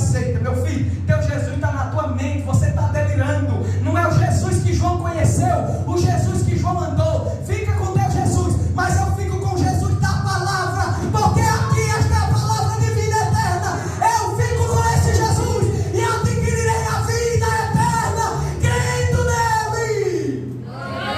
aceita. Meu filho, teu Jesus está na tua mente, você está delirando. Não é o Jesus que João conheceu, o Jesus que João andou. Fica com teu Jesus, mas eu fico com Jesus da palavra, porque aqui esta é a palavra de vida eterna. Eu fico com esse Jesus e adquirirei a vida eterna, crendo nele.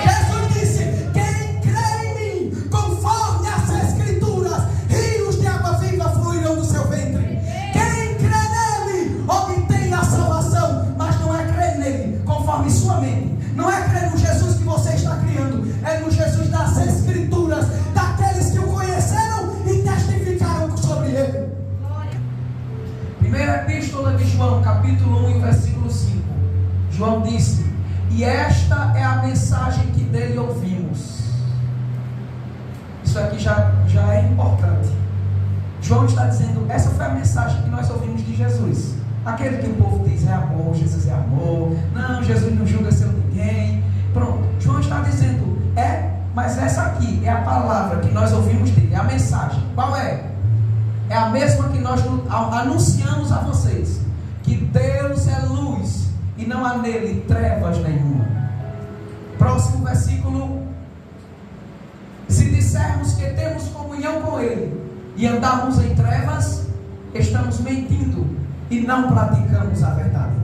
Jesus disse: quem crê em mim, conforme as Escrituras, rios de água viva fluirão do seu ventre. Quem crê nele obtém a salvação, mas não é crer nele conforme sua mente. Não é crer no Jesus que você está criando, é no Jesus das Escrituras, daqueles que o conheceram e testificaram sobre ele. Primeira Epístola de João, capítulo 1, versículo 5. João disse: e esta é a mensagem que dele ouvimos. Isso aqui já é importante. João está dizendo: essa foi a mensagem que nós ouvimos de Jesus. Aquele que o povo diz é amor, Jesus é amor. Não, Jesus não julga seu ninguém. Pronto, João está dizendo: mas essa aqui é a palavra que nós ouvimos dele, é a mensagem. Qual é? É a mesma que nós anunciamos a vocês: que Deus é luz e não há nele trevas nenhuma. Próximo versículo: se dissermos que temos comunhão com ele e andarmos em trevas, estamos mentindo e não praticamos a verdade.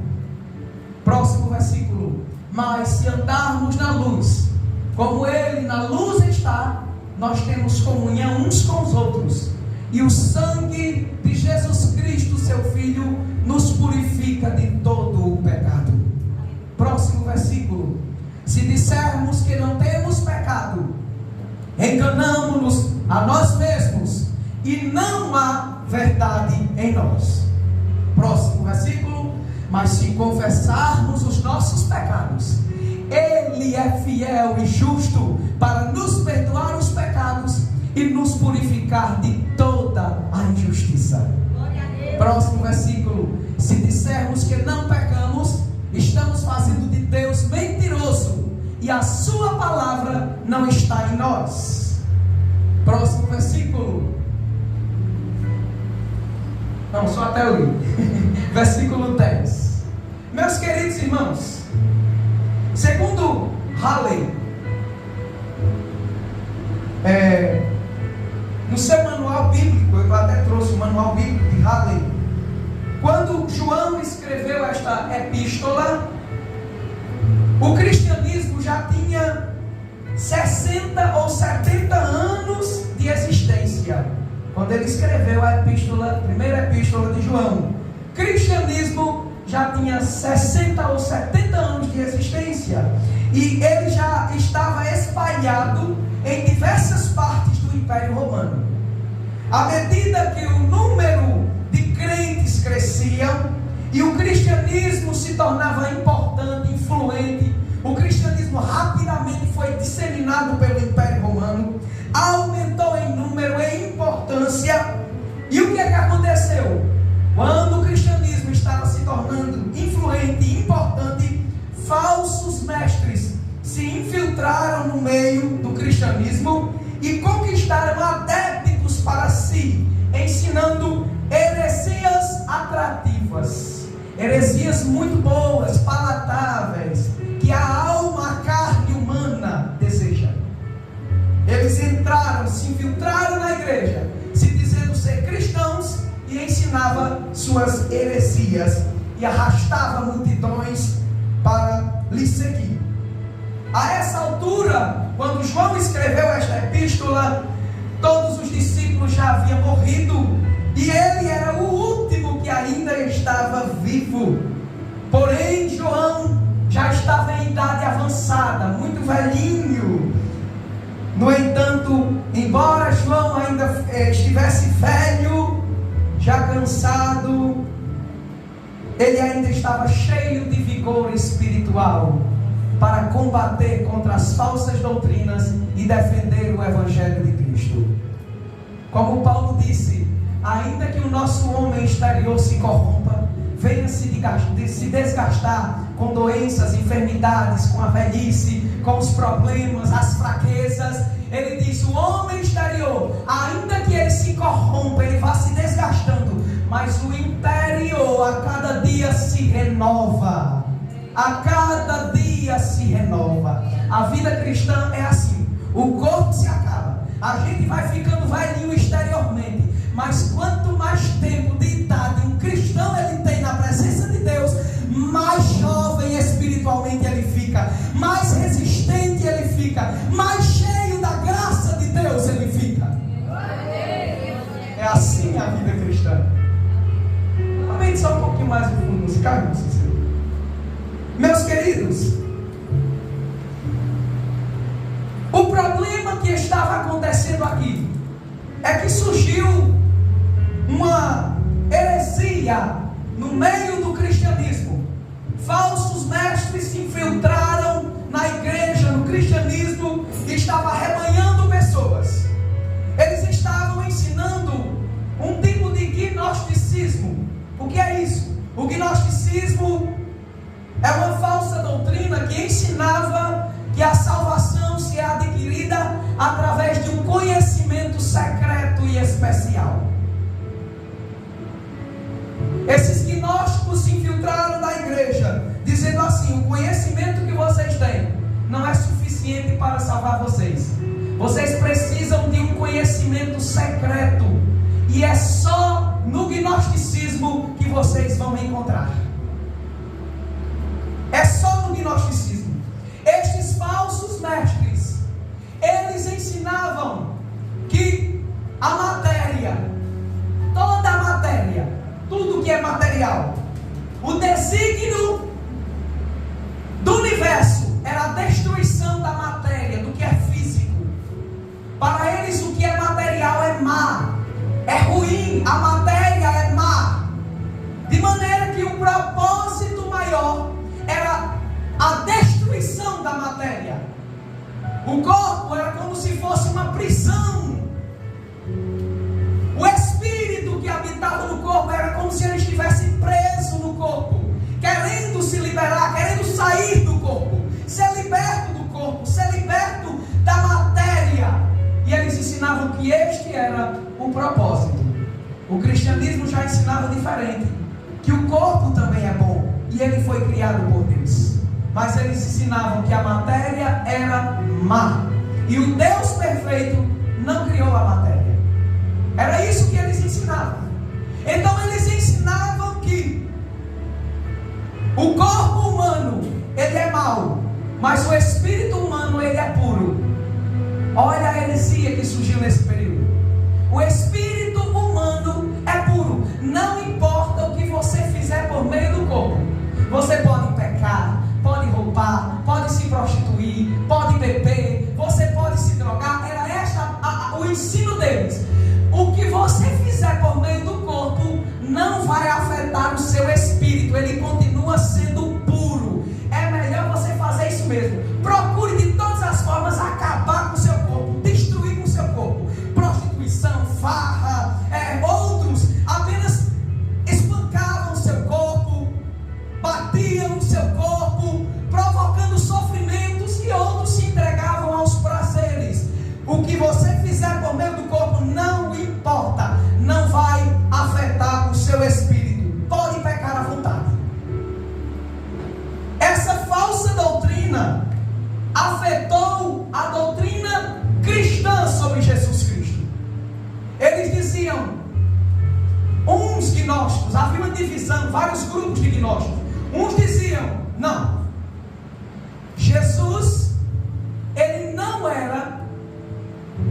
Próximo versículo: mas se andarmos na luz, como ele na luz está, nós temos comunhão uns com os outros, e o sangue de Jesus Cristo, seu Filho, nos purifica de todo o pecado. Próximo versículo: se dissermos que não temos pecado, enganamo-nos a nós mesmos, e não há verdade em nós. Próximo versículo: mas se confessarmos os nossos pecados, ele é fiel e justo para nos perdoar os pecados e nos purificar de toda a injustiça. Próximo versículo: se dissermos que não pecamos, estamos fazendo de Deus mentiroso, e a sua palavra não está em nós. Próximo versículo. Não, só até eu li. Versículo 10. Meus queridos irmãos, segundo Halley, no seu manual bíblico, eu até trouxe o manual bíblico de Halley, quando João escreveu esta epístola, o cristianismo já tinha 60 ou 70 anos de existência. Quando ele escreveu a primeira epístola de João, o cristianismo já tinha 60 ou 70 anos de existência, e ele já estava espalhado em diversas partes do Império Romano. À medida que o número de crentes crescia e o cristianismo se tornava importante, influente, o cristianismo rapidamente foi disseminado pelo Império Romano, aumentou em número e importância. E o que é que aconteceu? Quando o cristianismo estava se tornando influente e importante, falsos mestres se infiltraram no meio do cristianismo e conquistaram adeptos para si, ensinando heresias atrativas, heresias muito boas, palatáveis, que a alma, a carne humana deseja. Eles entraram, se infiltraram na igreja, se dizendo ser cristãos, e ensinava suas heresias e arrastava multidões para lhe seguir. A essa altura, quando João escreveu esta epístola, todos os discípulos já haviam morrido e ele era o último que ainda estava vivo. Porém, João já estava em idade avançada, muito velhinho. No entanto, embora João ainda estivesse velho, já cansado, ele ainda estava cheio de vigor espiritual para combater contra as falsas doutrinas e defender o Evangelho de Cristo. Como Paulo disse: ainda que o nosso homem exterior se corrompa, venha se desgastar com doenças, enfermidades, com a velhice, com os problemas, as fraquezas. Ele diz: o homem exterior, ainda que ele se corrompa, ele vá se desgastando, mas o interior, a cada dia se renova. A cada dia se renova. A vida cristã é assim. O corpo se acaba. A gente vai ficando velhinho exteriormente. Mas quanto mais tempo de idade um cristão ele tem na presença de Deus, mais jovem espiritualmente ele fica, mais resistente ele fica, mais cheio da graça de Deus ele fica. É assim a vida cristã. Aumente só um pouquinho mais o fundo musical, irmãos. Meus queridos, o problema que estava acontecendo aqui é que surgiu uma heresia no meio do cristianismo. Falsos mestres se infiltraram na igreja, no cristianismo, e estavam arrebanhando pessoas. Eles estavam ensinando um tipo de gnosticismo. O que é isso? O gnosticismo é uma falsa doutrina que ensinava que a salvação se é adquirida através de um conhecimento secreto e especial. Esses gnósticos se infiltraram na igreja, dizendo assim: o conhecimento que vocês têm não é suficiente para salvar vocês. Vocês precisam de um conhecimento secreto, e é só no gnosticismo que vocês vão encontrar. É só no gnosticismo. Estes falsos mestres, eles ensinavam que a matéria, toda a matéria, tudo que é material, o desígnio do universo era a destruição da matéria, do que é físico. Para eles o que é material é má, é ruim, a matéria é má. De maneira que o propósito maior era a destruição da matéria. O corpo era como se fosse uma prisão. O espírito que habitava no corpo era como se ele estivesse preso no corpo, querendo se liberar, querendo sair do corpo, ser liberto do corpo, ser liberto da matéria. E eles ensinavam que este era o propósito. O cristianismo já ensinava diferente, que o corpo também é bom e ele foi criado por Deus. Mas eles ensinavam que a matéria era má, e o Deus perfeito não criou a matéria. Era isso que eles ensinavam. Então eles ensinavam que o corpo humano ele é mau, mas o espírito humano ele é puro. Olha a heresia que surgiu nesse período. O espírito humano é puro. Não importa o que você fizer por meio do corpo. Você pode pecar, pode roubar, pode se prostituir, pode beber, você pode se drogar. Era o ensino deles. O que você fizer por meio do corpo não vai afetar o seu espírito. Ele continua sendo puro. É melhor você fazer isso mesmo. Procure de todas as formas acabar com o seu corpo, destruir com o seu corpo. Prostituição, farra, outros apenas espancavam o seu corpo, batiam no seu corpo, provocando sofrimentos, e outros se entregavam aos prazeres. O que você fizer por meio do corpo não importa, não vai afetar o seu espírito. Pode pecar à vontade. Essa falsa doutrina afetou a doutrina cristã sobre Jesus Cristo. Eles diziam, uns gnósticos, havia uma divisão, vários grupos de gnósticos. Uns diziam, não, Jesus, ele não era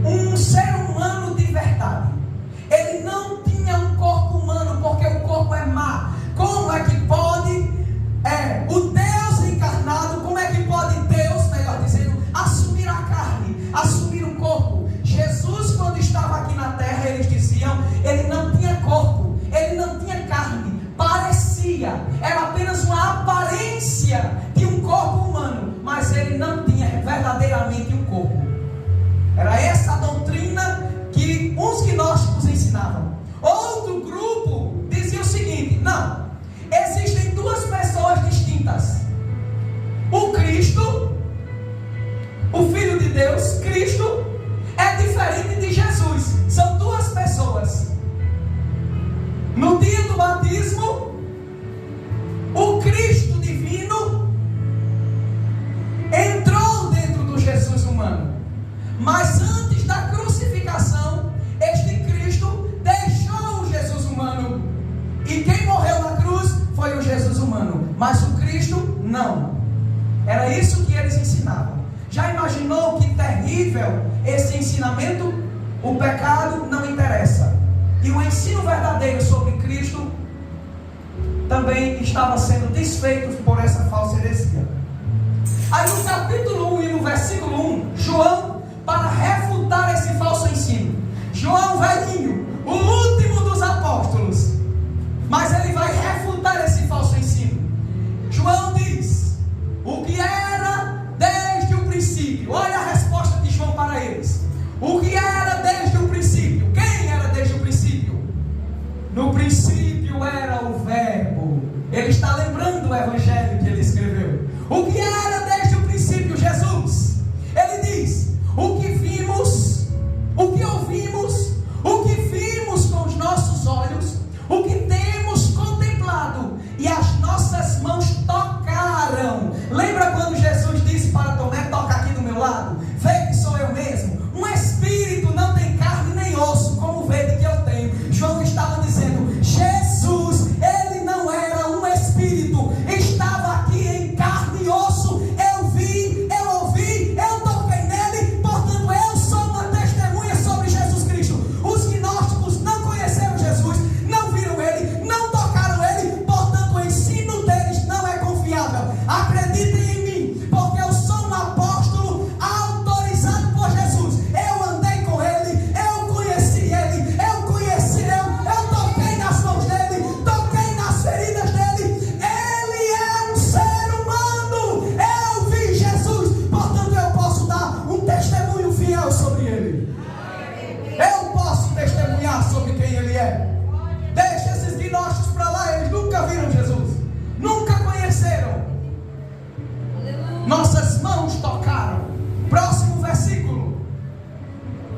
um ser humano de verdade. Ele não tinha um corpo humano, porque o corpo é má. Como é que pode o Deus encarnado, como é que pode Deus, melhor dizendo, assumir a carne, assumir o corpo? Jesus, quando estava aqui na terra, eles diziam, ele não tinha corpo, ele não tinha carne, parecia, era apenas uma aparência de um corpo humano, mas ele não tinha verdadeiramente um corpo. Era essa a doutrina que uns gnósticos ensinavam. Outro grupo dizia o seguinte: não, existem duas pessoas distintas. O Cristo, o Filho de Deus, Cristo, é diferente de Jesus. São duas pessoas. No dia do batismo, ensinamento, o pecado não interessa. E o ensino verdadeiro sobre Cristo também estava sendo desfeito por essa falsa heresia. Aí no capítulo 1 e no versículo 1, João, para refutar esse falso ensino, João velhinho, o último dos apóstolos, mas ele vai refutar esse falso ensino. João diz: o que era desde o princípio. Olha a resposta de João para eles. O que era desde o princípio? Quem era desde o princípio? No princípio era o Verbo. Ele está lembrando o evangelho que ele escreveu. O que era desde o princípio? Jesus. Ele diz: o que vimos, o que ouvimos, o que vimos com os nossos olhos, o que temos contemplado e as nossas mãos tocaram. Lembra quando Jesus disse para Tomé: toca aqui do meu lado, vê que sou eu mesmo. Um espírito não tem carne nem osso, como vede que eu tenho. João estava dizendo: Jesus, ele não era um espírito, estava aqui em carne e osso. Eu vi, eu ouvi, eu toquei nele. Portanto, eu sou uma testemunha sobre Jesus Cristo. Os gnósticos não conheceram Jesus, não viram ele, não tocaram ele. Portanto, o ensino deles não é confiável. Acreditem em mim, porque eu sou um apóstolo autorizado por Jesus. Eu andei com ele, eu conheci ele, eu toquei nas mãos dele, toquei nas feridas dele. Ele é um ser humano. Eu vi Jesus, portanto eu posso dar um testemunho fiel sobre ele. Eu posso testemunhar sobre quem ele é. Deixa esses gnósticos para lá, eles nunca viram Jesus, nunca conheceram. Nossas mãos tocaram. Próximo versículo,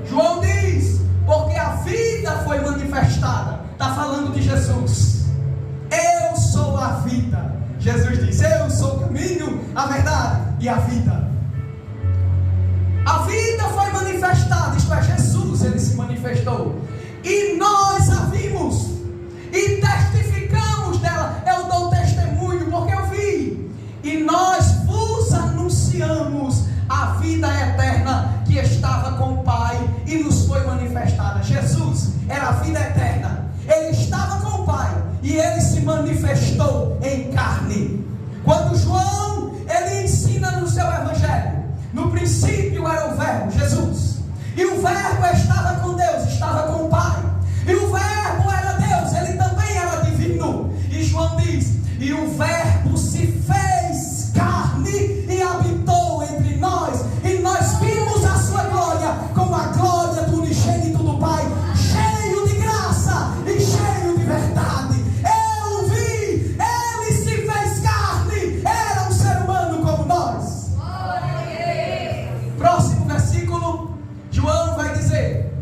João diz: porque a vida foi manifestada. Está falando de Jesus. Eu sou a vida. Jesus diz: eu sou o caminho, a verdade e a vida. A vida foi manifestada, isto é, Jesus, ele se manifestou, e nós a vimos e testificamos dela. Eu dou testemunho porque eu vi. E nós vos anunciamos a vida eterna que estava com o Pai e nos foi manifestada. Jesus era a vida eterna. Ele estava com o Pai e ele se manifestou em carne. Quando João, ele ensina no seu evangelho: no princípio era o Verbo, Jesus, e o Verbo estava com Deus, estava com o Pai, e o Verbo era Deus, ele também era divino. E João diz: e o Verbo se fez carne e habitou entre nós, e nós vimos a sua glória como a glória do unigênito do Pai, cheio de graça e cheio de verdade. Eu vi, ele se fez carne, era um ser humano como nós. Próximo versículo, João vai dizer: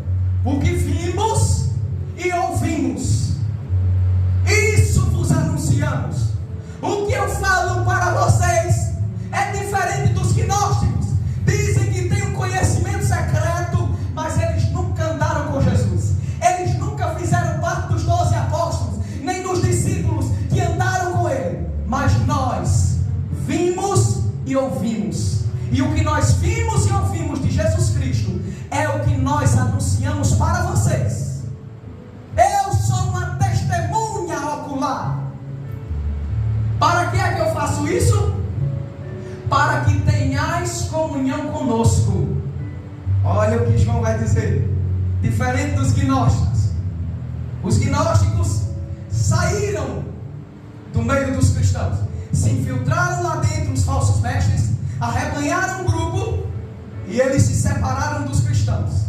o que vimos e ouvimos, isso vos anunciamos. O que eu falo para vocês é diferente dos gnósticos. Dizem que tem um conhecimento secreto, mas eles nunca andaram com Jesus. Eles nunca fizeram parte dos 12 apóstolos, nem dos discípulos que andaram com ele. Mas nós vimos e ouvimos. E o que nós vimos e ouvimos de Jesus Cristo é o que nós anunciamos para vocês. Eu sou uma testemunha ocular. Para que é que eu faço isso? Para que tenhais comunhão conosco. Olha o que João vai dizer. Diferente dos gnósticos. Os gnósticos saíram do meio dos cristãos, se infiltraram lá dentro os falsos mestres, arrebanharam um grupo e eles se separaram dos cristãos.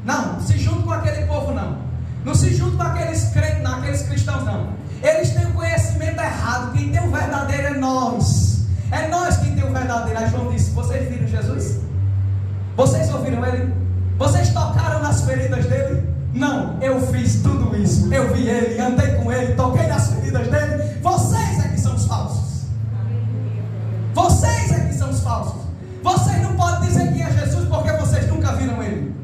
Não se juntam com aquele povo, não. Não se juntam com aqueles crentes, não, aqueles cristãos, não. Eles têm o conhecimento errado. Quem tem o verdadeiro é nós. É nós quem tem o verdadeiro. Aí João disse: vocês viram Jesus? Vocês ouviram ele? Vocês tocaram nas feridas dele? Não, eu fiz tudo isso. Eu vi ele, andei com ele, toquei nas feridas dele. Vocês é que são os falsos. Vocês é que são os falsos. Vocês não podem dizer quem é Jesus porque vocês nunca viram ele.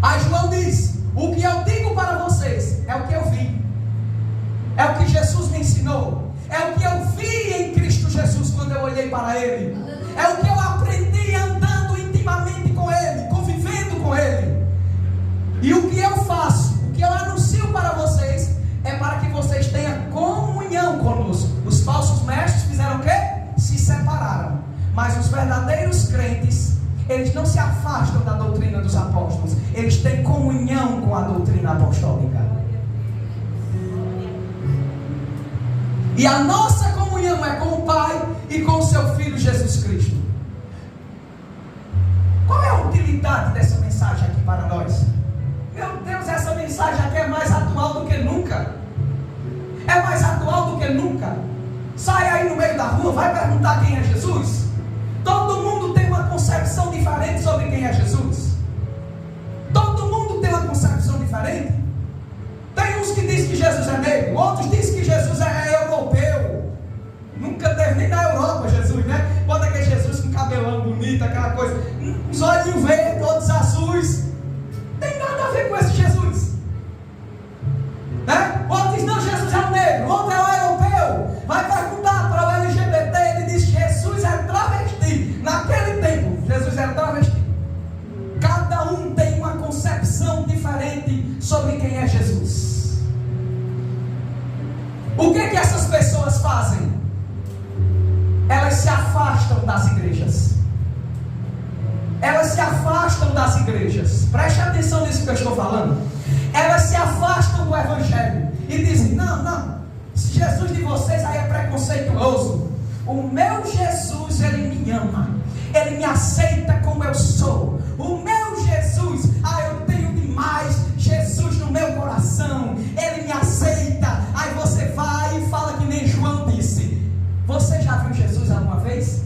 Aí João diz: o que eu digo para vocês é o que eu vi, é o que Jesus me ensinou, é o que eu vi em Cristo Jesus quando eu olhei para ele, é o que eu aprendi andando intimamente com ele, convivendo com faço, o que eu anuncio para vocês, é para que vocês tenham comunhão conosco. Os falsos mestres fizeram o quê? Se separaram. Mas os verdadeiros crentes, eles não se afastam da doutrina dos apóstolos, eles têm comunhão com a doutrina apostólica. E a nossa comunhão é com o Pai e com o seu Filho Jesus Cristo. Qual é a utilidade dessa mensagem aqui para nós? Meu Deus, essa mensagem aqui é mais atual do que nunca. É mais atual do que nunca. Sai aí no meio da rua, vai perguntar quem é Jesus. Todo mundo tem uma concepção diferente sobre quem é Jesus. Todo mundo tem uma concepção diferente. Tem uns que dizem que Jesus é negro, outros dizem que Jesus é europeu. Nunca teve nem na Europa Jesus, né? Bota aquele Jesus com cabelão bonito, aquela coisa, os olhinhos verdes, todos azuis. Tem nada a ver com esse Jesus, né? Outro diz, não, Jesus é o negro, outro é o europeu. Vai perguntar para o LGBT, ele diz que Jesus é travesti. Naquele tempo, Jesus era travesti. Cada um tem uma concepção diferente sobre quem é Jesus. O que essas pessoas fazem? Elas se afastam das igrejas. Elas se afastam das igrejas. Preste atenção nisso que eu estou falando. Elas se afastam do evangelho e dizem, não, esse Jesus de vocês aí é preconceituoso. O meu Jesus, ele me ama, ele me aceita como eu sou. O meu Jesus, eu tenho demais Jesus no meu coração, ele me aceita. Aí você vai e fala que nem João disse. Você já viu Jesus alguma vez?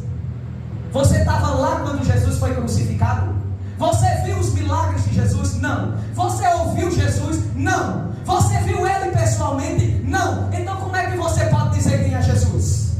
Você estava lá quando Jesus foi crucificado? Você viu os milagres de Jesus? Não. Você ouviu Jesus? Não. Você viu ele pessoalmente? Não. Então como é que você pode dizer quem é Jesus?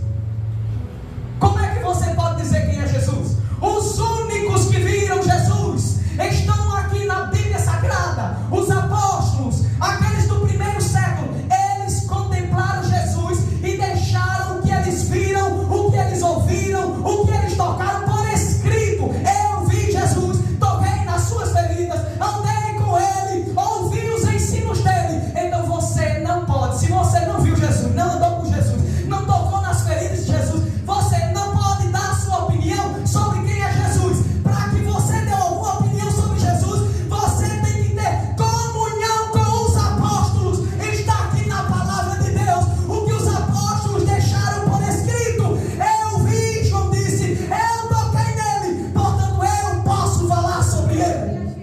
Como é que você pode dizer quem é Jesus? Os únicos que viram Jesus estão aqui na Bíblia Sagrada. Os apóstolos, aqueles do primeiro século, eles contemplaram Jesus e deixaram o que eles viram, o que eles ouviram, o que eles tocaram por escrito. Eu vi Jesus, toquei nas suas feridas, andei com ele, ouvi os ensinos dele. Então você não pode, se você não viu Jesus, não andou com Jesus, não tocou nas feridas de Jesus, você não pode dar a sua opinião sobre quem é Jesus. Para que você dê alguma opinião sobre Jesus, você tem que ter comunhão com os apóstolos. Está aqui na palavra de Deus o que os apóstolos deixaram por escrito. Eu vi, João disse, eu toquei nele, portanto eu posso falar sobre ele.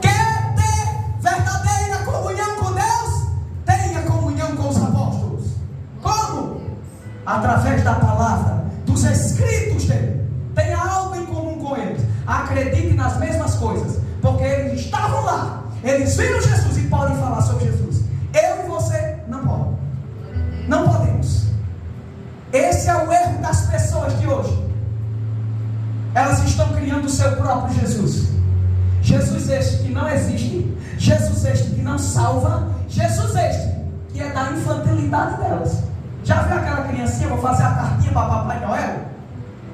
Quer ter verdadeira comunhão com Deus? Tenha comunhão com os apóstolos. Como? Através da palavra, dos escritos dele. Tenha algo em comum com eles. Acredite nas mesmas coisas, porque eles estavam lá, eles viram Jesus e podem falar sobre Jesus. Eu e você não podem. Não podemos. Esse é o erro das pessoas de hoje. Elas estão criando o seu próprio Jesus. Jesus este que não existe, Jesus este que não salva, Jesus este que é da infantilidade delas. Já viu aquela criancinha, vou fazer a cartinha para Papai Noel?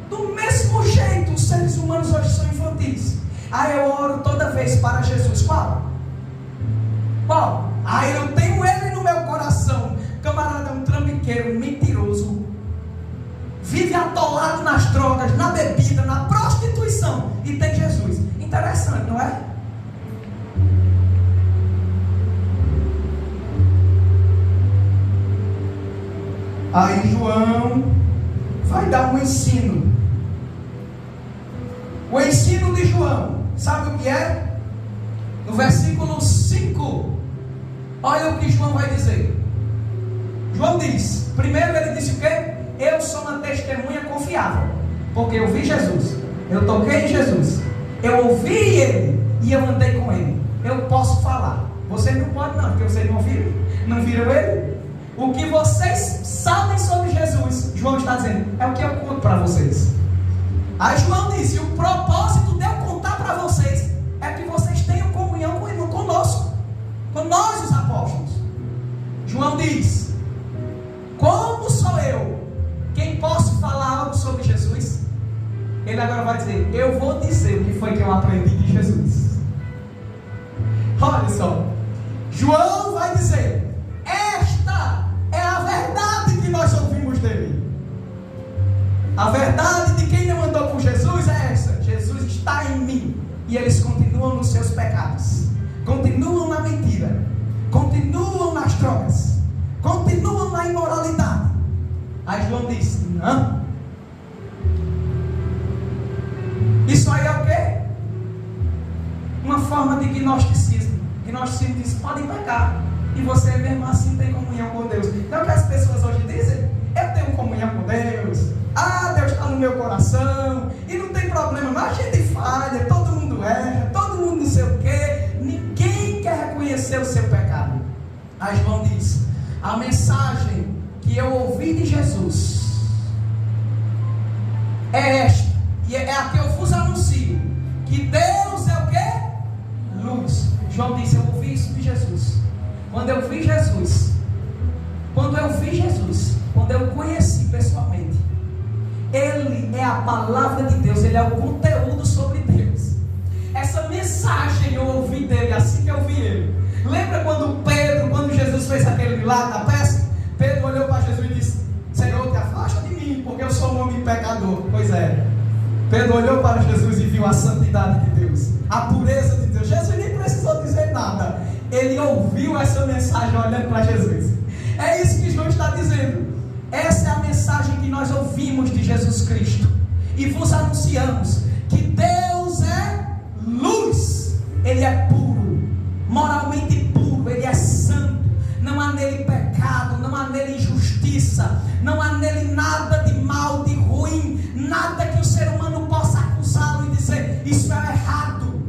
Do mesmo jeito, os seres humanos hoje são infantis. Aí eu oro toda vez para Jesus. Qual? Aí eu tenho ele no meu coração. Camarada é um trambiqueiro, mentiroso, vive atolado nas drogas, na bebida, na prostituição, e tem Jesus. Interessante, não é? Aí João vai dar um ensino. O ensino de João, sabe o que é? No versículo 5, olha o que João vai dizer. João diz, primeiro ele disse o quê? Eu sou uma testemunha confiável, porque eu vi Jesus, eu toquei em Jesus, eu ouvi ele e eu andei com ele. Eu posso falar. Vocês não podem não, porque vocês não viram ele. O que vocês sabem sobre Jesus, João está dizendo, é o que eu conto para vocês. Aí João disse, o propósito de eu contar para vocês é que vocês tenham comunhão conosco, com nós os apóstolos. João diz, como sou eu quem posso falar algo sobre Jesus? Ele agora vai dizer, eu vou dizer o que foi que eu aprendi de Jesus. Olha só, João vai dizer: esta é a verdade que nós ouvimos dele. A verdade de quem não andou com Jesus é essa: Jesus está em mim. E eles continuam nos seus pecados, continuam na mentira, continuam nas drogas, continuam na imoralidade. Aí João diz: não. Isso aí é o quê? Uma forma de gnosticismo. Gnosticismo diz: podem pecar, e você mesmo assim tem comunhão com Deus. Então o que as pessoas hoje dizem: eu tenho comunhão com Deus, Deus está no meu coração, e não tem problema, mas a gente falha, todo mundo erra, todo mundo não sei o quê, ninguém quer reconhecer o seu pecado. Aí João diz: a mensagem que eu ouvi de Jesus é esta, e é a que eu vos anuncio, que Deus é o quê? Luz. João disse: eu ouvi isso de Jesus. Quando eu vi Jesus, quando eu conheci pessoalmente, Ele é a palavra de Deus, Ele é o conteúdo sobre Deus. Essa mensagem eu ouvi dele assim que eu vi ele. Lembra quando Jesus fez aquele milagre da pesca? Pedro olhou para Jesus e disse: Senhor, te afasta de mim, porque eu sou um homem pecador. Pois é, Pedro olhou para Jesus e viu a santidade de Deus, a pureza de Deus. Jesus nem precisou dizer nada, ele ouviu essa mensagem olhando para Jesus. É isso que João está dizendo. Essa é a mensagem que nós ouvimos de Jesus Cristo e vos anunciamos: que Deus é luz, Ele é puro, moralmente puro, Ele é santo, não há nele pecado, não há nele injustiça, não há nele nada de mal, de ruim, nada que o ser humano possa acusá-lo e dizer: isso é errado,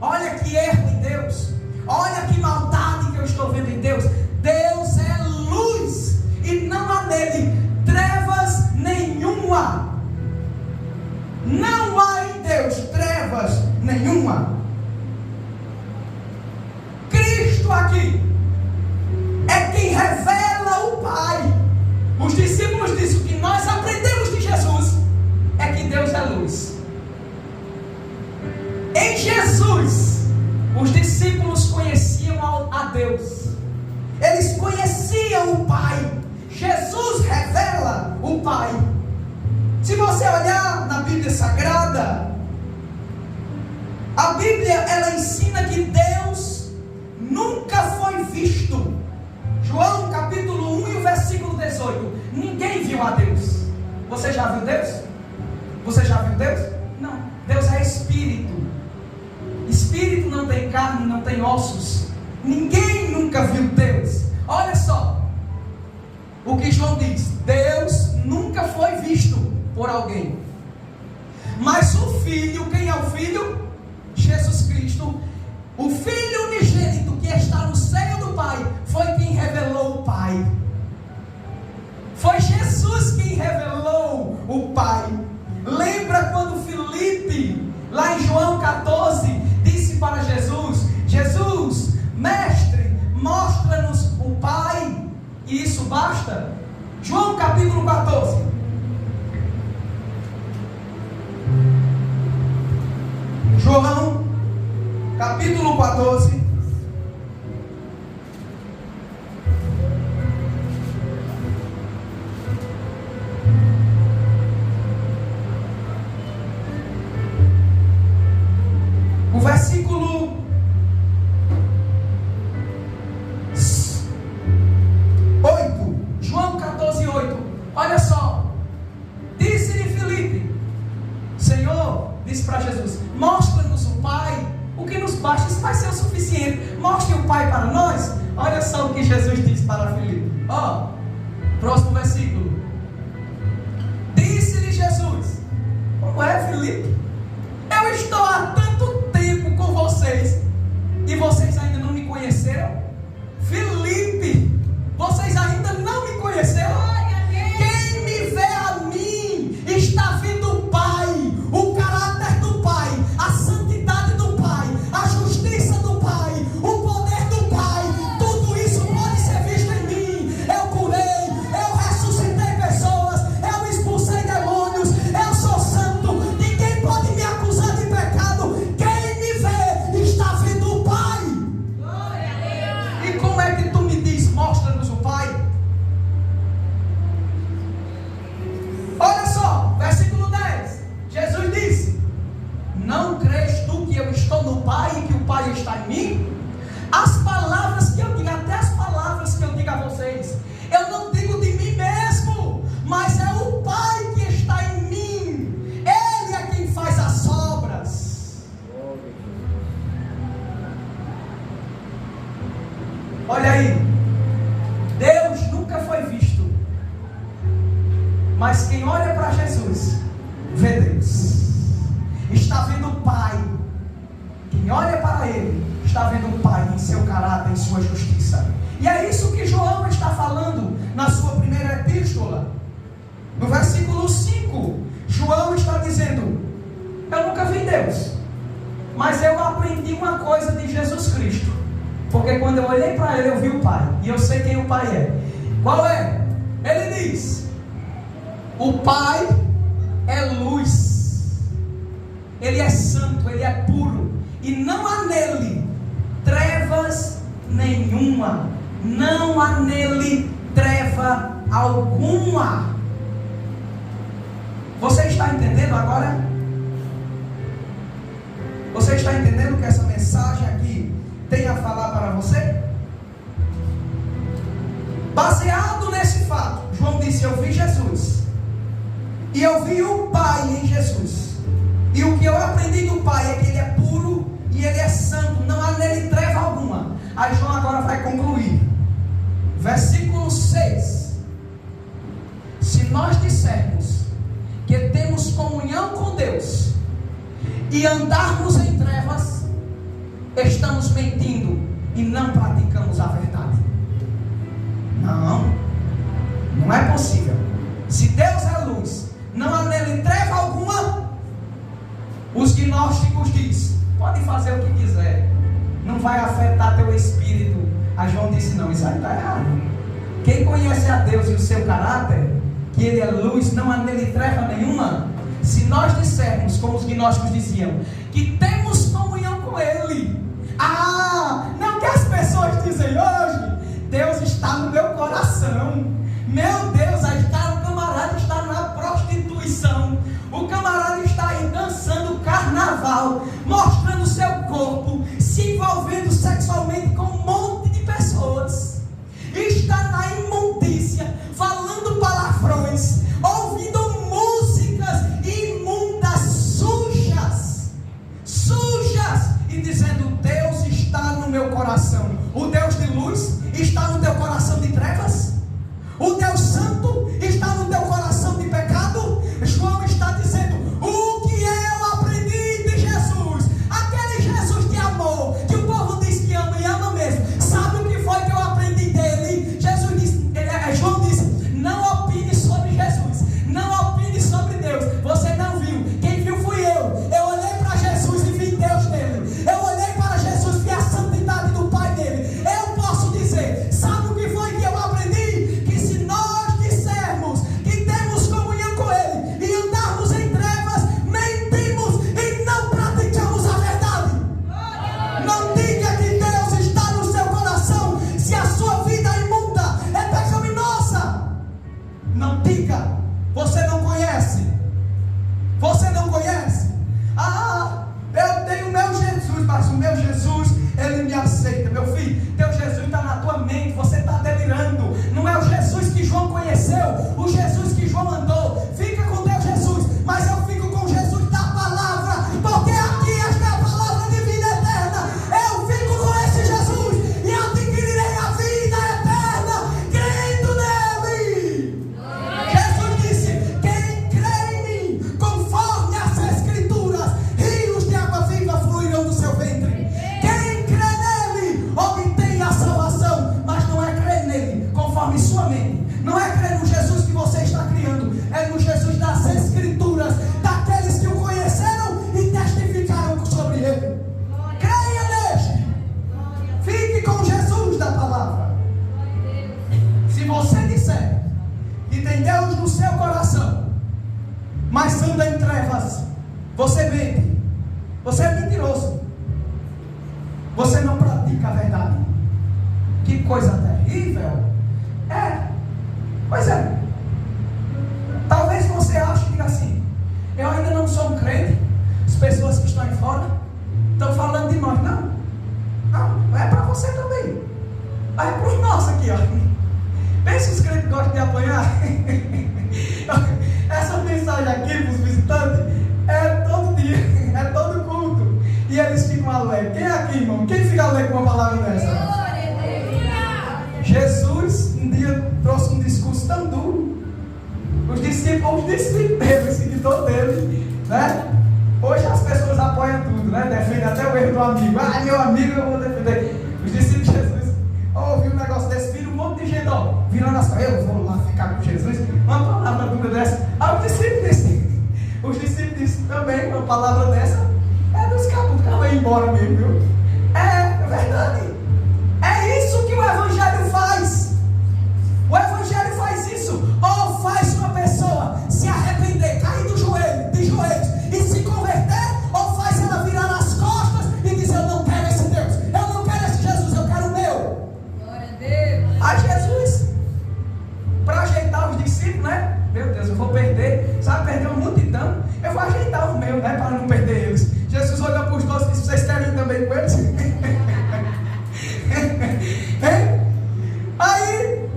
olha que erro em Deus, olha que maldade que eu estou vendo em Deus. Deus é luz e não há nele trevas nenhuma. Não há em Deus trevas nenhuma. Cristo aqui é quem revela o Pai. Os discípulos dizem: o que nós aprendemos de Jesus é que Deus é luz. Em Jesus, os discípulos conheciam a Deus, eles conheciam o Pai. Jesus revela o Pai. Se você olhar na Bíblia Sagrada, a Bíblia ela ensina que Deus nunca foi visto. João capítulo 1 e o versículo 18. Ninguém viu a Deus. Você já viu Deus? Você já viu Deus? Não. Deus é Espírito. Espírito não tem carne, não tem ossos. Ninguém nunca viu Deus. Olha só o que João diz: Deus nunca foi visto por alguém, mas o Filho, quem é o Filho? Jesus Cristo, o Filho unigênito que está no seio do Pai, foi quem revelou o Pai. Foi Jesus quem revelou o Pai. Lembra quando Filipe, lá em João 14, disse para Jesus: Jesus, mestre, mostra-nos o Pai, e isso basta? João capítulo 14. João capítulo 14. O versículo 8, João 14, 8. Olha só, disse-lhe Filipe: Senhor, disse para Jesus, mostra-nos o Pai, o que nos basta, isso vai ser o suficiente, mostre o Pai para nós. Olha só o que Jesus disse para Filipe. Próximo versículo. Disse-lhe Jesus: como é, Filipe? Eu estou há tanto tempo com vocês e vocês ainda não me conheceram? Filipe, vocês ainda não me conheceram? Quem me vê a mim está vendo o Pai, o caráter do Pai, a santidade do Pai, a justiça do Pai, o poder do Pai. Tudo isso pode ser visto em mim. Eu curei, eu ressuscitei pessoas, eu expulsei demônios, eu sou santo, ninguém pode me acusar de pecado. Quem me vê está vendo o Pai. Olha aí, Deus nunca foi visto, mas quem olha para Jesus, vê Deus, está vendo o Pai. Quem olha para Ele, está vendo o Pai em seu caráter, em sua justiça. E é isso que João está falando na sua primeira epístola. No versículo 5, João está dizendo: eu nunca vi Deus, mas eu aprendi uma coisa de Jesus Cristo, porque quando eu olhei para Ele, eu vi o Pai, e eu sei quem o Pai é. Qual é? Ele diz: o Pai é luz, Ele é santo, Ele é puro, e não há nele trevas nenhuma, não há nele treva alguma. Você está entendendo agora? Você está entendendo o que essa mensagem aqui tem a falar para você? Baseado nesse fato, João disse: eu vi Jesus, e eu vi o Pai em Jesus, e o que eu aprendi do Pai é que Ele é puro e Ele é santo, não há nele treva alguma. Aí João agora vai concluir, versículo 6: se nós dissermos que temos comunhão com Deus e andarmos em trevas, estamos mentindo e não praticamos a verdade. Não é possível. Se Deus é luz, não há nele treva alguma. Os gnósticos dizem: pode fazer o que quiser, não vai afetar teu espírito. Aí João disse: não, isso aí está errado. Quem conhece a Deus e o seu caráter, que Ele é luz, não há nele treva nenhuma. Se nós dissermos, como os gnósticos diziam, que temos comunhão com Ele, não que as pessoas dizem hoje, Deus está no meu coração. Meu Deus, aí está, o camarada está na prostituição, o camarada está aí dançando carnaval, mostrando seu corpo, se envolvendo sexualmente com um monte de pessoas, está na imundícia, falando palavrões, ouvindo músicas imundas, sujas, e dizendo: Deus está no meu coração. O Deus de luz está no teu coração de trevas? O Deus santo está no teu coração de pecado? João está dizendo: o que eu aprendi de Jesus, aquele Jesus de amor, que o povo diz que ama e ama mesmo, sabe o que foi que eu aprendi dele? João disse: não opine sobre Jesus, não opine sobre Deus. Você não viu, quem viu fui eu. Eu olhei para Jesus e vi Deus nele. Eu olhei para Jesus e vi a santidade do Pai dele. Eu posso dizer: sabe o que foi que eu aprendi? Que se nós dissermos que temos comunhão com Ele e andarmos em trevas, mentimos e não praticamos a verdade. Não diga que Deus está no seu coração se a sua vida imunda é pecaminosa. Não diga. Você não conhece. Você não conhece. Eu tenho o meu Jesus, mas o meu Jesus, Ele me aceita. Meu filho, teu Jesus está na tua mente, você está delirando. Não é o Jesus que João conheceu, o Jesus que João andou. Fica com teu Jesus, mas eu fico com Jesus da palavra, porque aqui esta é a palavra de vida eterna. Eu fico com esse Jesus e adquirirei a vida eterna crendo nele. Jesus disse: quem crê em mim, conforme as Escrituras, rios de água viva fluirão do seu ventre. Quem crê nele obtém a salvação, mas não é crer nele conforme sua mente. Não é crer no Jesus que você está criando, é no Jesus das Escrituras, daqueles que o conheceram e testificaram sobre ele. Creia neste. Fique com Jesus da palavra. Se você disser que tem Deus no seu coração, mas anda em trevas, você mente. Você é mentiroso. Você não pratica a verdade. Que coisa terrível. Pois é. Talvez você ache e diga assim: eu ainda não sou um crente. As pessoas que estão aí fora estão falando de nós. Não, é para você também. É para os nossos aqui, ó. Pensa, os crentes gostam de apanhar. Essa mensagem aqui para os visitantes é todo dia, é todo culto. E eles ficam alegres. Quem é aqui, irmão? Quem fica alegre com uma palavra dessa? os discípulos dele, os seguidores dele, né? Hoje as pessoas apoiam tudo, né? Defendem até o erro do amigo. Ah, meu amigo, eu vou defender. Os discípulos de Jesus ouviram um negócio desse, vira um monte de gente, ó, virando as costas, eu vou lá ficar com Jesus. Uma palavra dura dessa. Os discípulos disseram também, uma palavra dessa, dos cabos, o cara vai embora mesmo, viu? É verdade. É isso que o Evangelho faz. O Evangelho faz isso. Ou faz uma pessoa se arrepender, cair de joelhos e se converter, ou faz ela virar as costas e dizer: eu não quero esse Deus, eu não quero esse Jesus, eu quero o meu. Glória a Deus. A Jesus, para ajeitar os discípulos, né? Meu Deus, eu vou perder, sabe, perder uma multidão, eu vou ajeitar os meus, né, para não perder eles. Jesus olhou para os dois e disse: vocês querem ir também com eles? Aí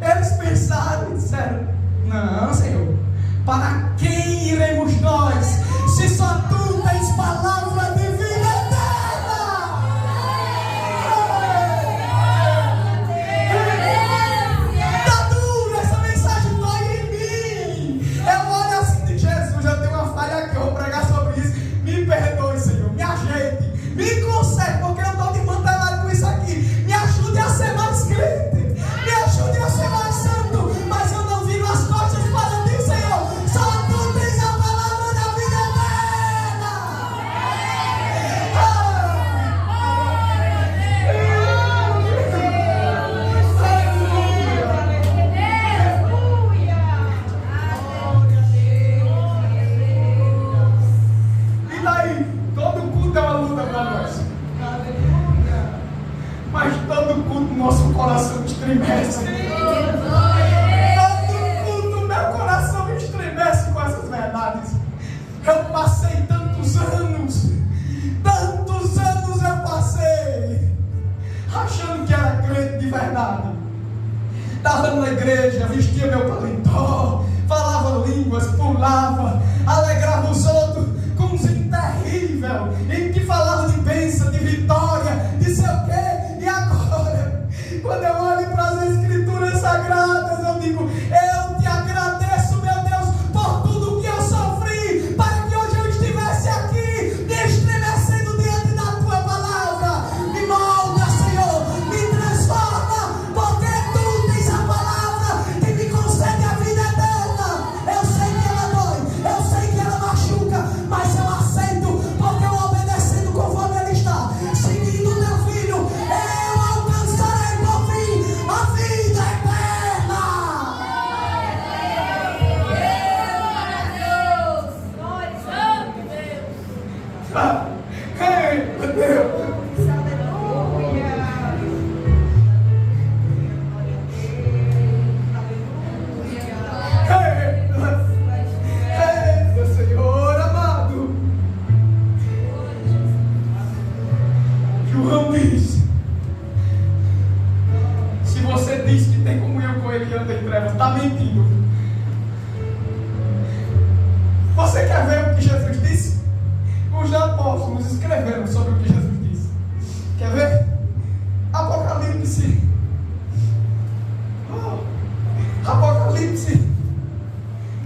eles pensaram e disseram: não, Senhor, para quem iremos nós, se só tu tens palavra de vida eterna? Tá dura, essa mensagem dói em mim. Eu olho assim de Jesus, eu tenho uma falha aqui, eu vou pregar sobre isso. Me perdoe, Senhor, me ajeite, me conserte, porque eu estou desmantelado com isso aqui. Me ajude a ser mais crente, me ajude a ser mais santo, mas eu não viro as costas para ti, Senhor. Só tu tens a palavra da vida eterna. E daí, todo culto é uma luta para nós. Mas todo culto nosso coração estremece. Todo culto meu coração estremece com essas verdades. Eu passei tantos anos eu passei achando que era crente de verdade. Estava na igreja, vestia meu paletó, falava línguas, pulava, alegrava os outros com um zinho terrível, em que falava de bênção, de vitória, de sei o quê. E agora, quando eu olho para as Escrituras Sagradas, eu digo: eu te agradeço, meu Deus, por tudo que eu sofri, para que hoje eu estivesse aqui, me estremecendo diante da tua palavra. Me molda, Senhor, me transforma, porque tu tens a palavra que me concede a vida eterna. Eu sei que ela dói, eu sei que ela machuca, mas eu aceito, porque eu obedecendo conforme ele está, seguindo teu filho, eu alcançarei por fim a vida eterna. Ei, meu Deus. Ei, meu Senhor amado. João diz: se você diz que tem comunhão com ele e anda em trevas, está mentindo. Você quer ver o que Jesus disse? Os apóstolos escreveram sobre o que Jesus disse. Quer ver? Apocalipse. Apocalipse,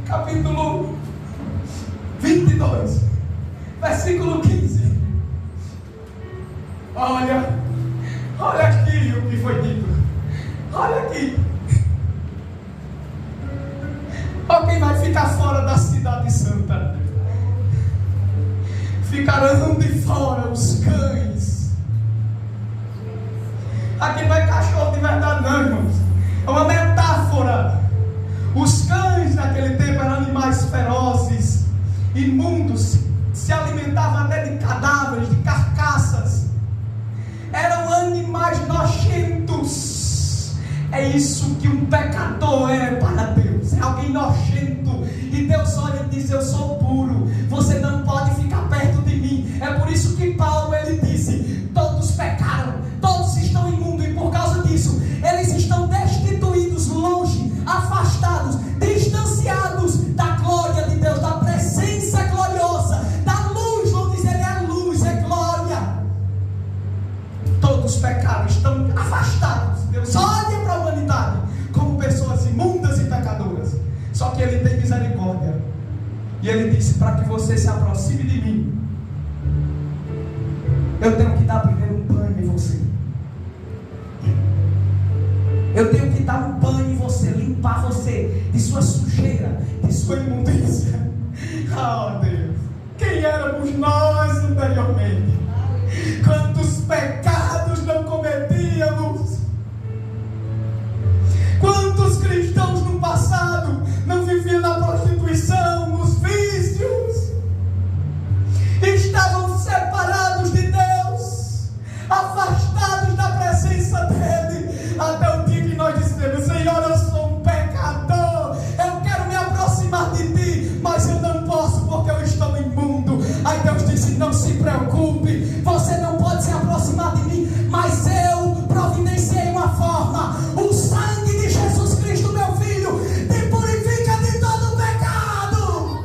capítulo 22, versículo 15. Olha aqui o que foi dito. Olha aqui. Olha quem vai ficar fora da cidade santa. Ficarão de fora os cães. Aqui não é cachorro de verdade não, irmãos. É uma metáfora. Os cães naquele tempo eram animais ferozes, imundos, se alimentavam até de cadáveres, de carcaças. Eram animais nojentos. É isso que um pecador é para Deus. É alguém nojento. E Deus olha e diz: eu sou puro, você não pode ficar perto de mim. É por isso que Paulo, ele disse: todos pecaram, todos estão imundos, e por causa disso eles estão destituídos, longe, afastados, distanciados da glória de Deus, da presença gloriosa, da luz. Vamos dizer, ele é luz, é glória. Todos pecaram, estão afastados. Deus olha para a humanidade como pessoas imundas e pecadoras. Só que ele tem misericórdia. ele disse: para que você se aproxime de mim, eu tenho que dar primeiro um banho em você. Eu tenho que dar um banho em você, limpar você de sua sujeira, de sua imundícia. Oh Deus, quem éramos nós anteriormente? Quantos pecados não cometíamos? Quantos cristãos no passado não viviam na prostituição, nos vícios? Estavam separados de Deus, afastados da presença dEle, até o dia que nós dissemos: Senhor, eu sou um pecador, eu quero me aproximar de Ti, mas eu não posso porque eu estou imundo. Aí Deus disse: não se preocupe, você não pode se aproximar de mim, mas eu providenciei uma forma. O sangue de Jesus Cristo, meu Filho, te purifica de todo o pecado.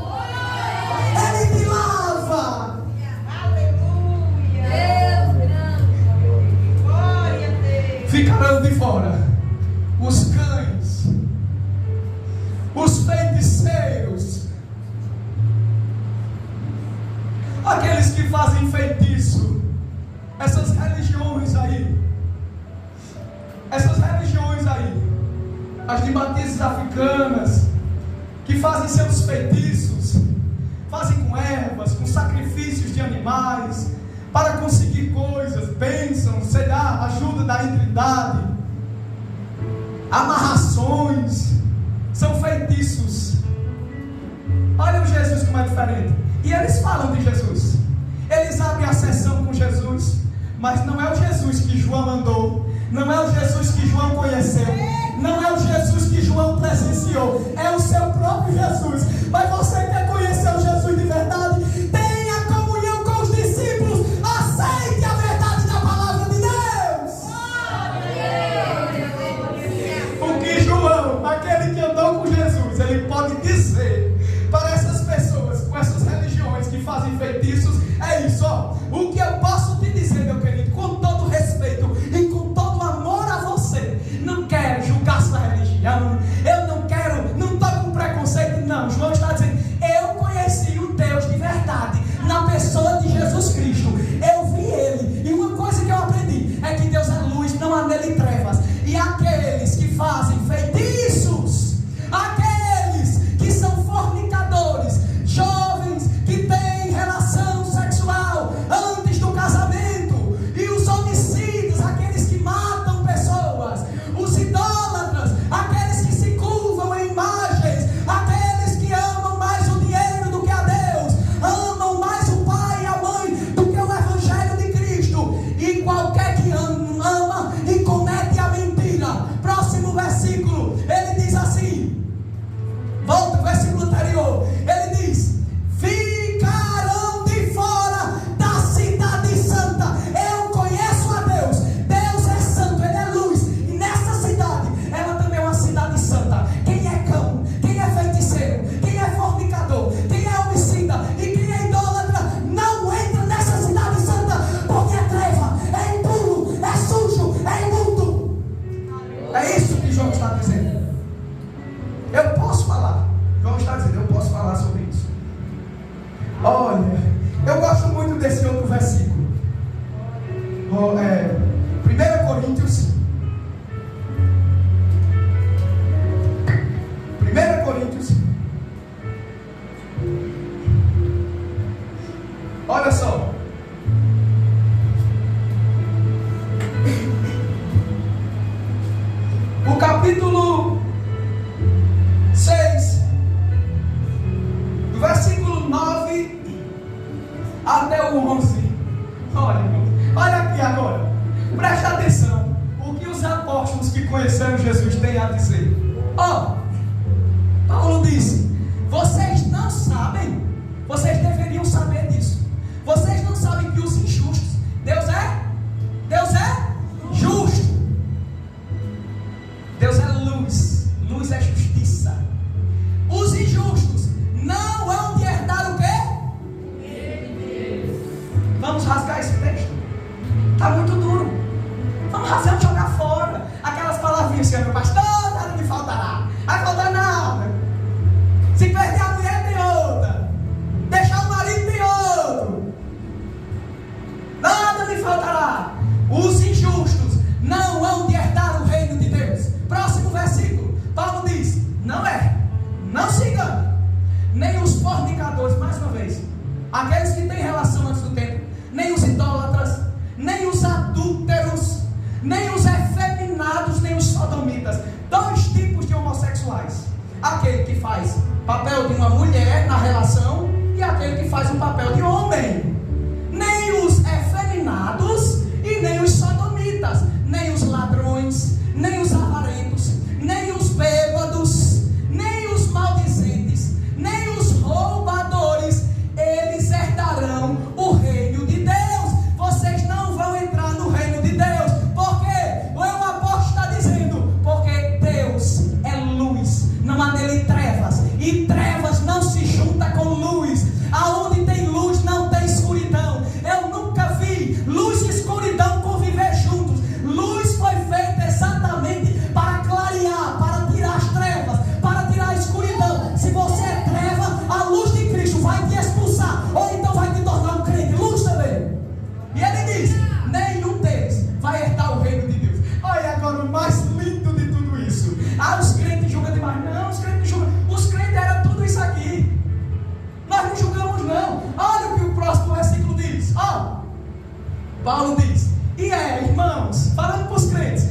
Ele te lava. Ficarão de fora os cães, os feiticeiros, aqueles que fazem feitiço, essas religiões aí, as de matrizes africanas, que fazem seus feitiços, fazem com ervas, com sacrifícios de animais, para conseguir coisas, bênçãos, sei lá, ajuda da entidade, amarrações, são feitiços. Olha o Jesus como é diferente. E eles falam de Jesus, eles abrem a sessão com Jesus, mas não é o Jesus que João andou, não é o Jesus que João conheceu, não é o Jesus que João presenciou, é o seu próprio Jesus. Mas você quer conhecer o Jesus de verdade? Tenha comunhão com os discípulos, aceite a verdade da palavra de Deus. Porque João, aquele que andou com Jesus, ele pode dizer para essas pessoas, com essas religiões que fazem feitiços, é isso, ó. O que eu posso te dizer, meu querido, com todo respeito e com todo amor a você, não quero julgar sua religião, eu não quero, não estou com preconceito, não. João está dizendo: eu conheci o Deus de verdade na pessoa de Jesus Cristo, eu vi Ele, e uma coisa que eu aprendi é que Deus é luz, não há nele trevas. E aqueles que fazem feitiços, aqueles que são fornicadores, jovens que têm relação sexual antes do casamento, e os homicidas, aqueles que matam pessoas, os idólatras, aqueles que se curvam em imagens, aqueles que amam mais o dinheiro do que a Deus, amam mais o pai e a mãe do que o evangelho de Cristo, e qualquer que ama e comete a mentira. Próximo versículo, ele diz assim, volta o versículo anterior, ele diz: ficarão de fora da cidade santa. Eu conheço a Deus, Deus é santo, Ele é luz, e nessa cidade, ela também é uma cidade santa. Quem é cão, quem é feiticeiro, quem é fornicador, quem é homicida e quem é idólatra, não entra nessa cidade santa, porque é treva, é impuro, é sujo, é imundo. É isso que João está dizendo. Eu posso falar, João está dizendo, eu posso falar sobre isso. Olha, eu gosto muito desse outro versículo. 1 Coríntios 1 Coríntios. Olha só. O capítulo 6, do versículo 9 até o 11. Olha, irmão, olha aqui agora, presta atenção o que os apóstolos que conheceram Jesus têm a dizer. Paulo disse: vocês não sabem, vocês deveriam saber disso. Vocês não sabem que os injustos, Deus é justo, Deus é luz, luz é justiça. Os injustos não hão de herdar o quê? Vamos rasgar esse texto? Está muito duro. Vamos rasgar e jogar fora aquelas palavrinhas, Senhor, pastor, nada me faltará. Vai faltar nada. Se perder a mulher, tem outra. aqueles que têm relação antes do tempo, nem os idólatras, nem os adúlteros, nem os efeminados, nem os sodomitas. 2 tipos de homossexuais: aquele que faz papel de uma mulher na relação e aquele que faz um papel de homem. Nem os efeminados e nem os sodomitas, nem os ladrões, nem os avarentos, nem os bêbados, nem os maldizentes, nem os roubadores, eles herdarão o reino de Deus. Vocês não vão entrar no reino de Deus. Por quê? O apóstolo está dizendo: porque Deus é luz, não há nele trevas, e trevas não se junta com luz. Aonde tem luz não tem escuridão. Eu nunca vi luz e escuridão conviver juntos. Luz foi feita exatamente para clarear, para tirar as trevas, para tirar a escuridão. Se você é treva, a luz de Cristo vai te expulsar, ou então vai te tornar um crente luz também. E ele diz: nenhum deles vai herdar o reino de Deus. Olha agora o mais lindo de tudo isso. Os crentes julgam demais. Não, os crentes julgam. Os crentes eram tudo isso aqui. Nós não julgamos não. Olha o que o próximo versículo diz. Paulo diz: e irmãos, falando para os crentes,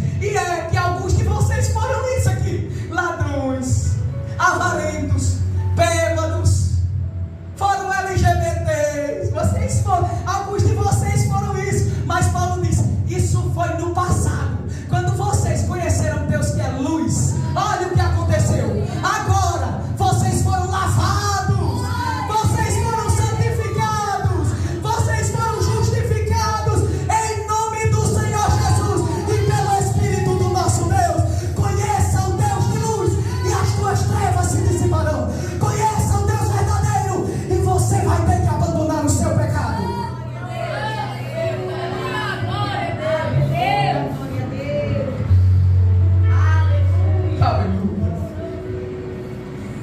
que alguns de vocês foram isso aqui: ladrões, avarentos, bêbados, foram LGBTs, vocês foram, alguns de vocês foram isso. Mas Paulo diz: isso foi no passado, quando vocês conheceram Deus que é luz. Olha o que aconteceu. Agora vocês foram lavados, vocês foram santificados, vocês foram justificados em nome do Senhor Jesus e pelo Espírito do nosso Deus. Conheça o Deus de luz e as tuas trevas se dissiparão. Conheça o Deus verdadeiro e você vai ter que abandonar o seu pecado.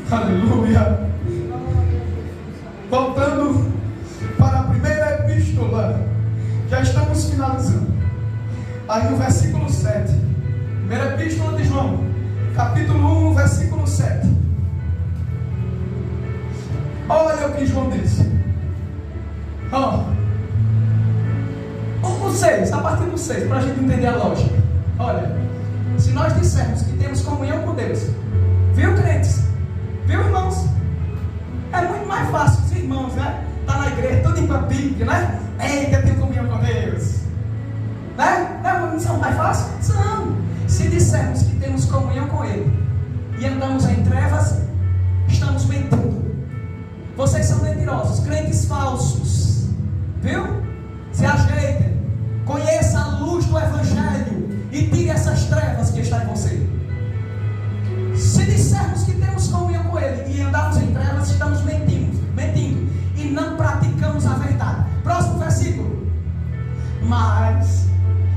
Aleluia. Voltando para a primeira epístola, já estamos finalizando. Aí no versículo 7, primeira epístola de João, capítulo 1, versículo 7. Olha o que João diz. O 6, a partir do 6, para a gente entender a lógica. Olha, se nós dissermos que temos comunhão com Deus, viu, crentes? Viu, irmãos? É muito mais fácil os irmãos, né? Tá na igreja, tudo em papinho, né? Eita, eu tenho comunhão com Deus, né? Não são mais fácil? São. Se dissermos que temos comunhão com Ele e andamos em trevas, estamos mentindo. Vocês são mentirosos, crentes falsos. Viu? Se ajeitem. Conheça a luz do Evangelho e tire essas trevas que estão em você. Se dissermos que temos comunhão com Ele e andamos em trevas, estamos mentindo e não praticamos a verdade. Próximo versículo. Mas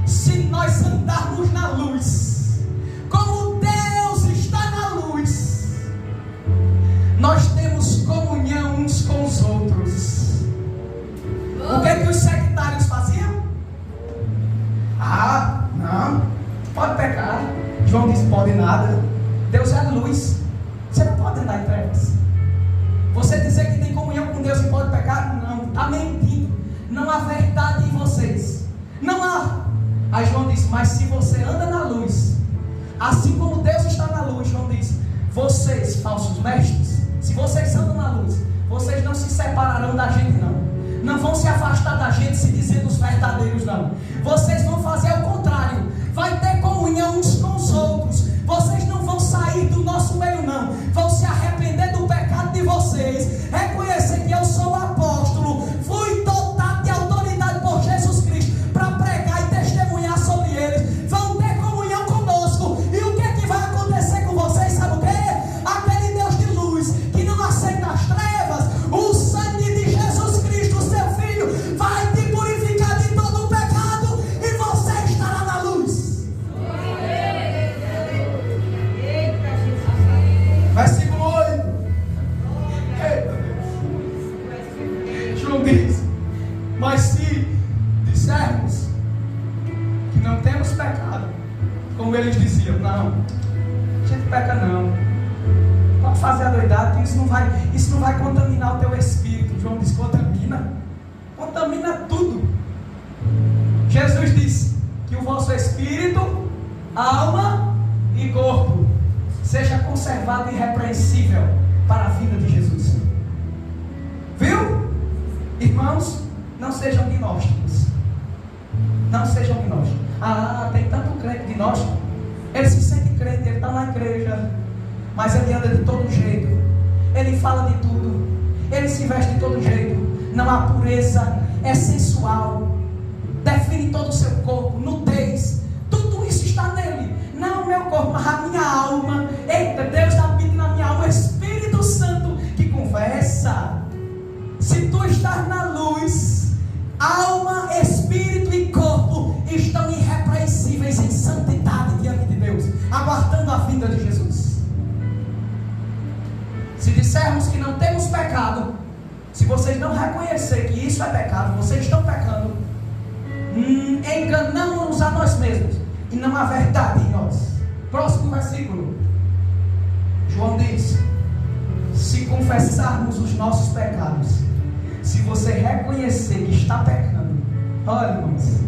se nós andarmos na luz, como Deus está na luz, nós temos comunhão uns com os outros. O que é que os sectários faziam? Não, pode pecar. João diz: pode nada. Deus é luz. Você não pode andar em trevas. Você dizer que tem comunhão com Deus e pode pecar, não, está mentindo. Não há verdade em vocês. Não há. Aí João diz: mas se você anda na luz, assim como Deus está na luz, João diz: vocês, falsos mestres, se vocês andam na luz, vocês não se separarão da gente, não. Não vão se afastar da gente se dizendo os verdadeiros, não. Vocês vão fazer o contrário. Vai ter comunhão uns com os outros. Vocês não vão sair do nosso meio, não. Vão se arrepender do pecado de vocês, reconhecer que eu sou apóstolo, fui dotado de autoridade por Jesus Cristo para pregar e testemunhar sobre eles. Vão ter comunhão conosco. E o que é que vai acontecer com vocês? Sabe o quê? Aquele Deus de luz que não aceita as trevas, o sangue de Jesus Cristo, seu Filho, vai te purificar de todo o pecado e você estará na luz. Versículo 8. Eita Deus. João diz: mas se dissermos que não temos pecado, como eles diziam, não, a gente peca não. Pode fazer a doidade, que isso não vai contaminar o teu espírito. João diz: contamina tudo. Jesus disse que o vosso espírito, alma e corpo seja conservado irrepreensível para a vinda de Jesus. Viu? Irmãos, não sejam gnósticos. Não sejam gnósticos. Tem tanto crente gnóstico. Ele se sente crente, ele está na igreja, mas ele anda de todo jeito, ele fala de tudo, ele se veste de todo jeito, não há pureza, é sensual, define todo o seu corpo, nudez, tudo isso está nele. Não o meu corpo, mas a minha alma. Eita, Deus habita na minha alma, Espírito Santo que conversa. Se tu estás na luz, alma, espírito e corpo estão irrepreensíveis em santidade diante de Deus, aguardando a vinda de Jesus. Se dissermos que não temos pecado, se vocês não reconhecerem que isso é pecado, vocês estão pecando, enganamos-nos a nós mesmos e não há verdade em nós. Próximo versículo. João diz: se confessarmos os nossos pecados, se você reconhecer que está pecando, olha, irmãos,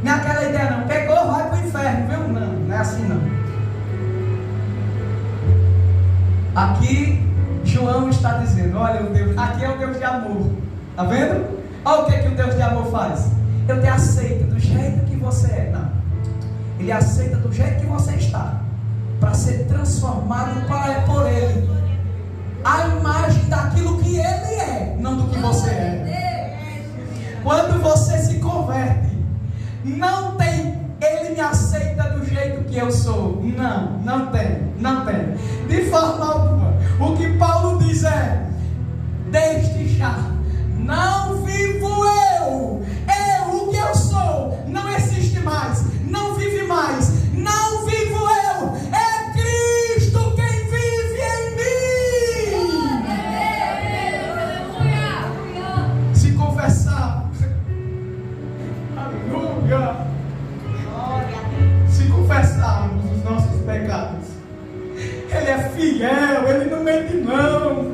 não é aquela ideia não, pecou, vai para o inferno, viu? Não é assim não. Aqui João está dizendo: olha, o Deus, aqui é o Deus de amor, está vendo? Olha o que o Deus de amor faz. Ele te aceita do jeito que você é. Não, Ele aceita do jeito que você está, para ser transformado por Ele, a imagem daquilo que Ele é, não do que você é. Quando você se converte, não tem Ele me aceita do jeito que eu sou. Não tem. De forma alguma. O que Paulo diz é: desde já, não vivo eu, o que eu sou não existe mais, não vive mais, não vivo eu, é Cristo quem vive em mim. Se confessar, aleluia, se confessarmos os nossos pecados, Ele é fiel, Ele não mente não.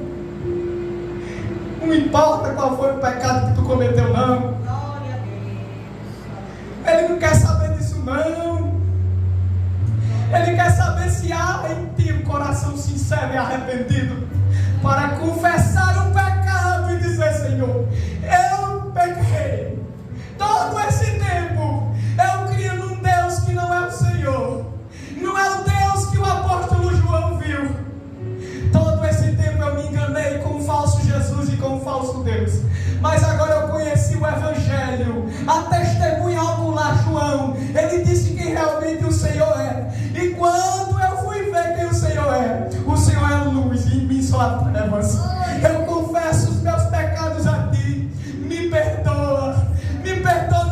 Não importa qual foi o pecado que tu cometeu não. Ele não quer saber disso não. Ele quer saber se há em ti um coração sincero e arrependido, para confessar o pecado e dizer: Senhor, eu pequei. Todo esse tempo eu criei num Deus que não é o Senhor, não é o Deus que o apóstolo João viu. Todo esse tempo eu me enganei com um falso Jesus e com um falso Deus, mas agora eu conheci o Evangelho, a testemunha ocular João. Ele disse quem realmente o Senhor é, e quando eu fui ver quem o Senhor é luz e em mim só há trevas. Eu confesso os meus pecados a ti, me perdoa,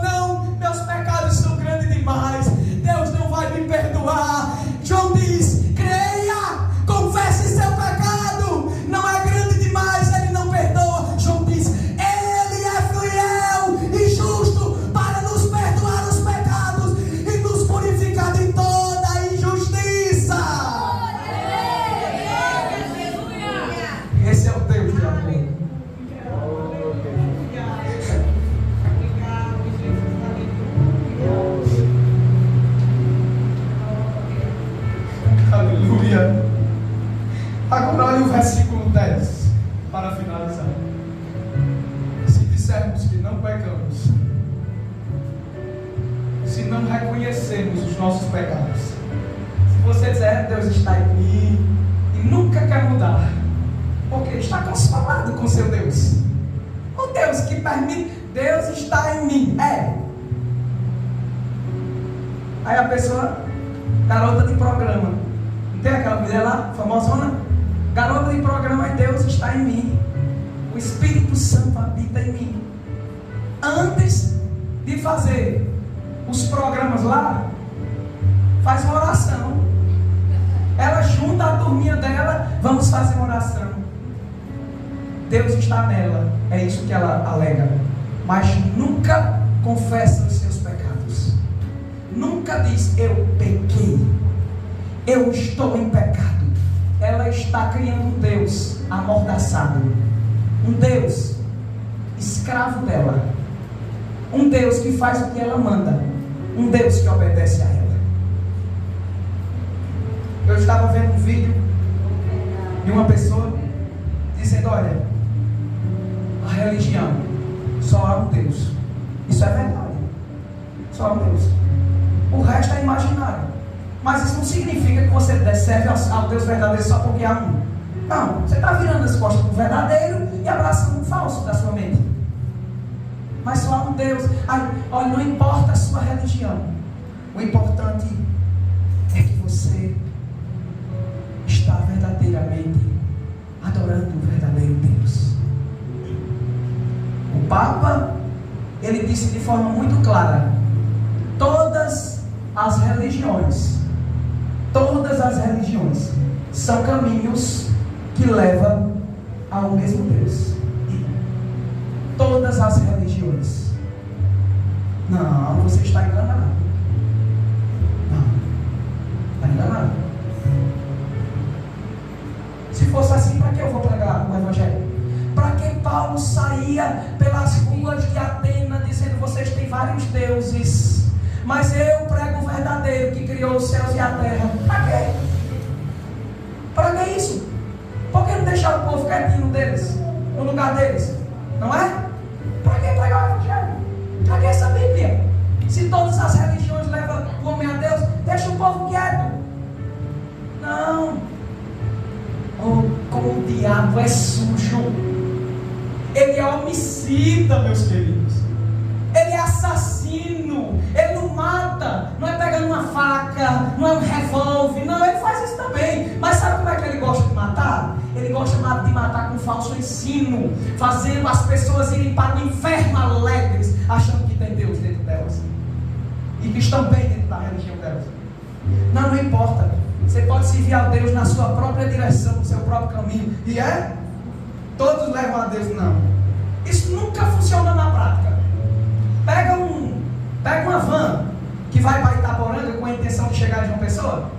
não, meus pecados são grandes demais, Deus não vai me perdoar. João diz: creia, confesse seu pecado, não é grande demais, Ele não perdoa. João diz: Ele é fiel e justo para nos perdoar os pecados e nos purificar de toda a injustiça. Esse é o Deus de amor. Aleluia. Agora olha o versículo 10 para finalizar. Se dissermos que não pecamos, se não reconhecermos os nossos pecados, se você disser: Deus está em mim, e nunca quer mudar, porque está consolado com seu Deus, o Deus que permite, Deus está em mim, aí a pessoa, garota de programa, não tem aquela mulher lá, famosona? Garota de programa, Deus está em mim, o Espírito Santo habita em mim. Antes de fazer os programas lá, faz uma oração. Ela junta a turminha dela, vamos fazer uma oração. Deus está nela, é isso que ela alega, mas nunca confessa os seus pecados, nunca diz: eu pequei, eu estou em pecado, ela está criando um Deus amordaçado, um Deus escravo dela, um Deus que faz o que ela manda, um Deus que obedece a ela. Eu estava vendo um vídeo de uma pessoa dizendo: olha, a religião, só há um Deus. Isso é verdade, só há um Deus, o resto é imaginário. Mas isso não significa que você serve ao Deus verdadeiro só porque há um. Não, você está virando as costas para o verdadeiro e abraçando um falso da sua mente. Mas só há um Deus. Olha, não importa a sua religião, o importante é que você está verdadeiramente adorando o verdadeiro Deus. O Papa, ele disse de forma muito clara: todas as religiões são caminhos que levam ao mesmo Deus. Todas as religiões. Não, você está enganado. Não, está enganado. Se fosse assim, para que eu vou pregar o Evangelho? Para que Paulo saía pelas ruas de Atenas dizendo: vocês têm vários deuses, mas eu prego o verdadeiro que criou os céus e a terra? Para quê? Para que isso? Por que não deixar o povo quietinho deles, no lugar deles? Não é? Para que pregar o Evangelho? Para que essa Bíblia? Se todas as religiões levam o homem a Deus, deixa o povo quieto. Não. Oh, como o diabo é sujo. Ele é homicida, meus queridos. Ele é assassino. Ele não mata. Não é pegando uma faca, não é um revólver. Não, ele faz isso também. Mas sabe como é que ele gosta de matar? Ele gosta de matar com falso ensino, fazendo as pessoas irem para o inferno alegres, achando que tem Deus dentro delas e que estão bem dentro da religião delas. Não, não importa. Você pode servir a Deus na sua própria direção, no seu próprio caminho. E todos levam a Deus, não. Isso nunca funciona na prática. Pega uma van que vai para Itaporanga com a intenção de chegar em João Pessoa.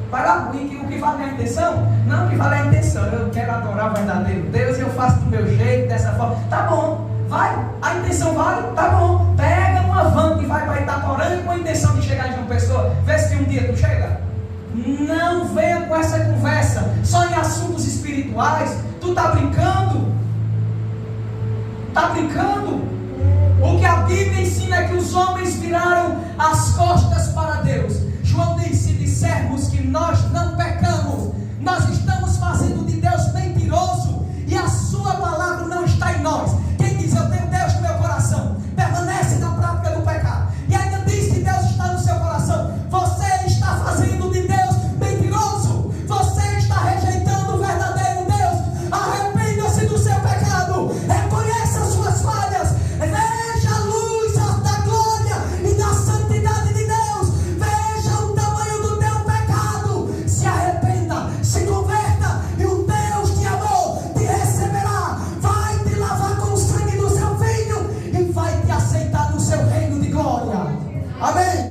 Vai lá, o que vale é a intenção? Não, o que vale é a intenção. Eu quero adorar o verdadeiro Deus e eu faço do meu jeito, dessa forma. Tá bom, vai. A intenção vale? Tá bom. Pega uma van que vai para Itaporanga com a intenção de chegar em João Pessoa. Vê se um dia tu chega. Não venha com essa conversa só em assuntos espirituais. Tu tá brincando? Tá brincando? O que a Bíblia ensina é que os homens viraram as costas